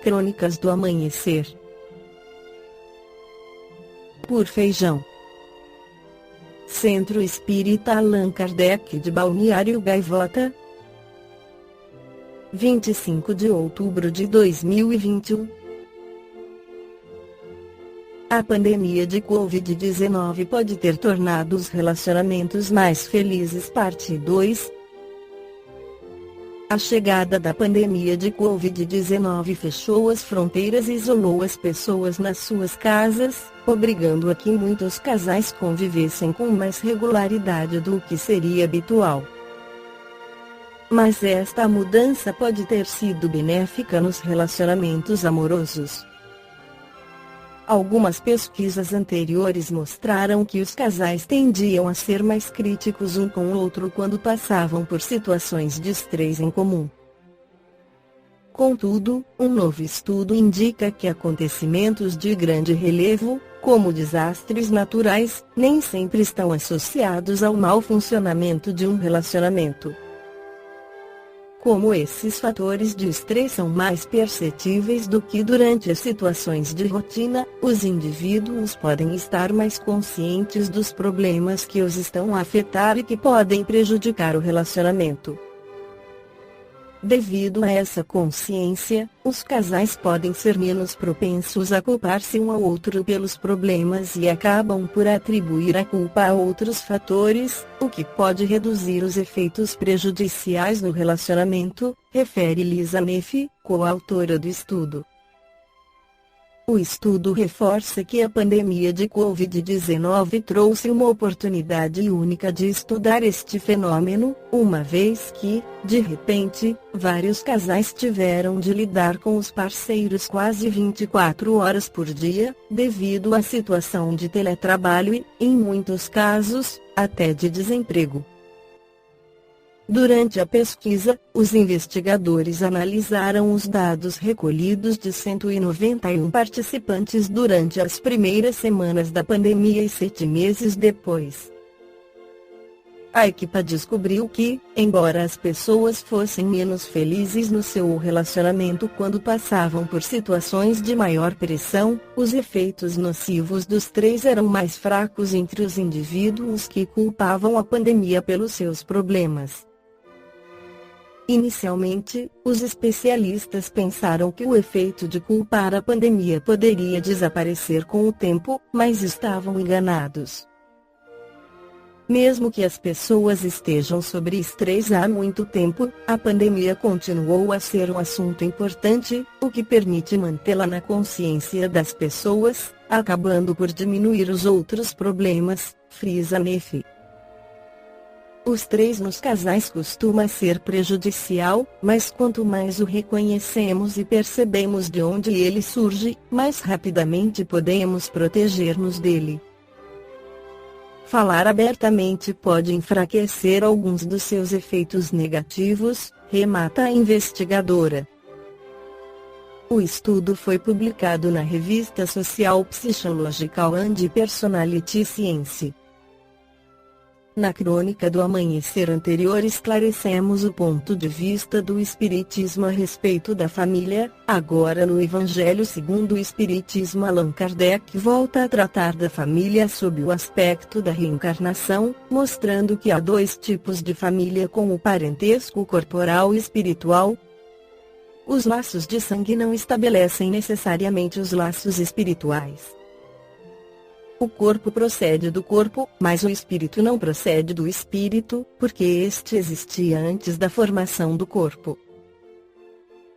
Crônicas do Amanhecer. Por Feijão. Centro Espírita Allan Kardec de Balneário Gaivota, 25 de outubro de 2021. A pandemia de Covid-19 pode ter tornado os relacionamentos mais felizes. Parte 2. A chegada da pandemia de Covid-19 fechou as fronteiras e isolou as pessoas nas suas casas, obrigando a que muitos casais convivessem com mais regularidade do que seria habitual. Mas esta mudança pode ter sido benéfica nos relacionamentos amorosos. Algumas pesquisas anteriores mostraram que os casais tendiam a ser mais críticos um com o outro quando passavam por situações de estresse em comum. Contudo, um novo estudo indica que acontecimentos de grande relevo, como desastres naturais, nem sempre estão associados ao mau funcionamento de um relacionamento. Como esses fatores de estresse são mais perceptíveis do que durante as situações de rotina, os indivíduos podem estar mais conscientes dos problemas que os estão a afetar e que podem prejudicar o relacionamento. Devido a essa consciência, os casais podem ser menos propensos a culpar-se um ao outro pelos problemas e acabam por atribuir a culpa a outros fatores, o que pode reduzir os efeitos prejudiciais no relacionamento, refere Lisa Neff, coautora do estudo. O estudo reforça que a pandemia de Covid-19 trouxe uma oportunidade única de estudar este fenômeno, uma vez que, de repente, vários casais tiveram de lidar com os parceiros quase 24 horas por dia, devido à situação de teletrabalho e, em muitos casos, até de desemprego. Durante a pesquisa, os investigadores analisaram os dados recolhidos de 191 participantes durante as primeiras semanas da pandemia e 7 meses depois. A equipe descobriu que, embora as pessoas fossem menos felizes no seu relacionamento quando passavam por situações de maior pressão, os efeitos nocivos dos três eram mais fracos entre os indivíduos que culpavam a pandemia pelos seus problemas. Inicialmente, os especialistas pensaram que o efeito de culpar a pandemia poderia desaparecer com o tempo, mas estavam enganados. Mesmo que as pessoas estejam sob estresse há muito tempo, a pandemia continuou a ser um assunto importante, o que permite mantê-la na consciência das pessoas, acabando por diminuir os outros problemas, frisa Neff. O estresse nos casais costuma ser prejudicial, mas quanto mais o reconhecemos e percebemos de onde ele surge, mais rapidamente podemos proteger-nos dele. Falar abertamente pode enfraquecer alguns dos seus efeitos negativos, remata a investigadora. O estudo foi publicado na revista Social Psychological and Personality Science. Na crônica do amanhecer anterior esclarecemos o ponto de vista do Espiritismo a respeito da família. Agora no Evangelho segundo o Espiritismo, Allan Kardec volta a tratar da família sob o aspecto da reencarnação, mostrando que há dois tipos de família com o parentesco corporal e espiritual. Os laços de sangue não estabelecem necessariamente os laços espirituais. O corpo procede do corpo, mas o espírito não procede do espírito, porque este existia antes da formação do corpo.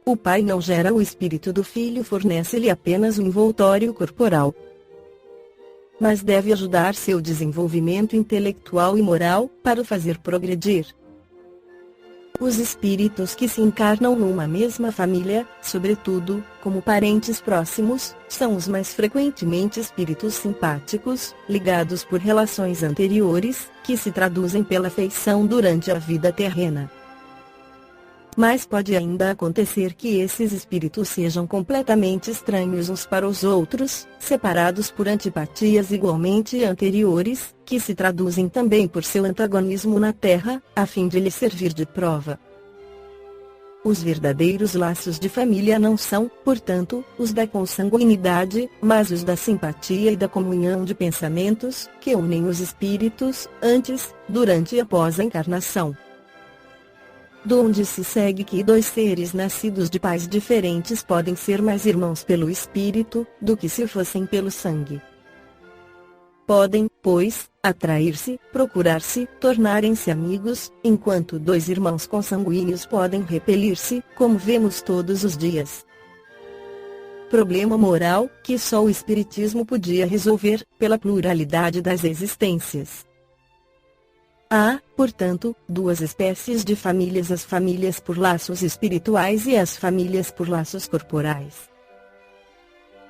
O pai não gera o espírito do filho, fornece-lhe apenas o envoltório corporal. Mas deve ajudar seu desenvolvimento intelectual e moral, para o fazer progredir. Os espíritos que se encarnam numa mesma família, sobretudo, como parentes próximos, são os mais frequentemente espíritos simpáticos, ligados por relações anteriores, que se traduzem pela afeição durante a vida terrena. Mas pode ainda acontecer que esses espíritos sejam completamente estranhos uns para os outros, separados por antipatias igualmente anteriores, que se traduzem também por seu antagonismo na Terra, a fim de lhe servir de prova. Os verdadeiros laços de família não são, portanto, os da consanguinidade, mas os da simpatia e da comunhão de pensamentos, que unem os espíritos, antes, durante e após a encarnação. Donde se segue que dois seres nascidos de pais diferentes podem ser mais irmãos pelo espírito, do que se fossem pelo sangue. Podem, pois, atrair-se, procurar-se, tornarem-se amigos, enquanto dois irmãos consanguíneos podem repelir-se, como vemos todos os dias. Problema moral, que só o Espiritismo podia resolver, pela pluralidade das existências. Há, portanto, duas espécies de famílias: as famílias por laços espirituais e as famílias por laços corporais.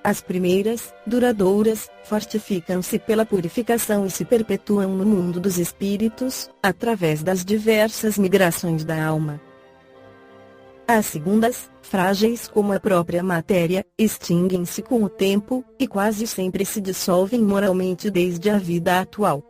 As primeiras, duradouras, fortificam-se pela purificação e se perpetuam no mundo dos espíritos, através das diversas migrações da alma. As segundas, frágeis como a própria matéria, extinguem-se com o tempo, e quase sempre se dissolvem moralmente desde a vida atual.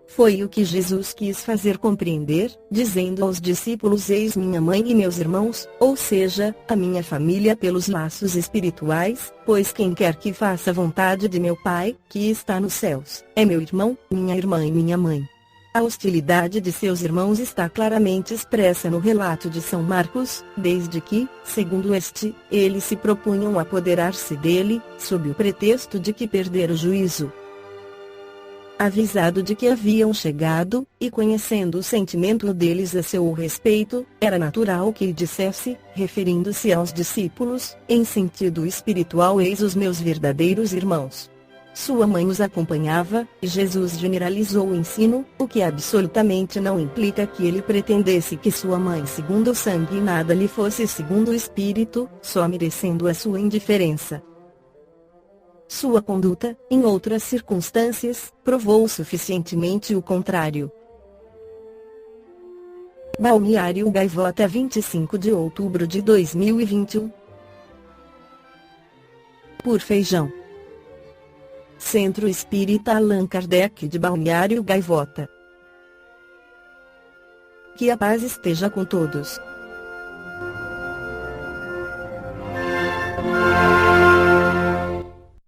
Foi o que Jesus quis fazer compreender, dizendo aos discípulos: eis minha mãe e meus irmãos, ou seja, a minha família pelos laços espirituais, pois quem quer que faça a vontade de meu Pai, que está nos céus, é meu irmão, minha irmã e minha mãe. A hostilidade de seus irmãos está claramente expressa no relato de São Marcos, desde que, segundo este, eles se propunham apoderar-se dele, sob o pretexto de que perder o juízo. Avisado de que haviam chegado, e conhecendo o sentimento deles a seu respeito, era natural que dissesse, referindo-se aos discípulos, em sentido espiritual: eis os meus verdadeiros irmãos. Sua mãe os acompanhava, e Jesus generalizou o ensino, o que absolutamente não implica que ele pretendesse que sua mãe segundo o sangue nada lhe fosse segundo o espírito, só merecendo a sua indiferença. Sua conduta, em outras circunstâncias, provou suficientemente o contrário. Balneário Gaivota, 25 de outubro de 2021. Por Feijão. Centro Espírita Allan Kardec de Balneário Gaivota. Que a paz esteja com todos.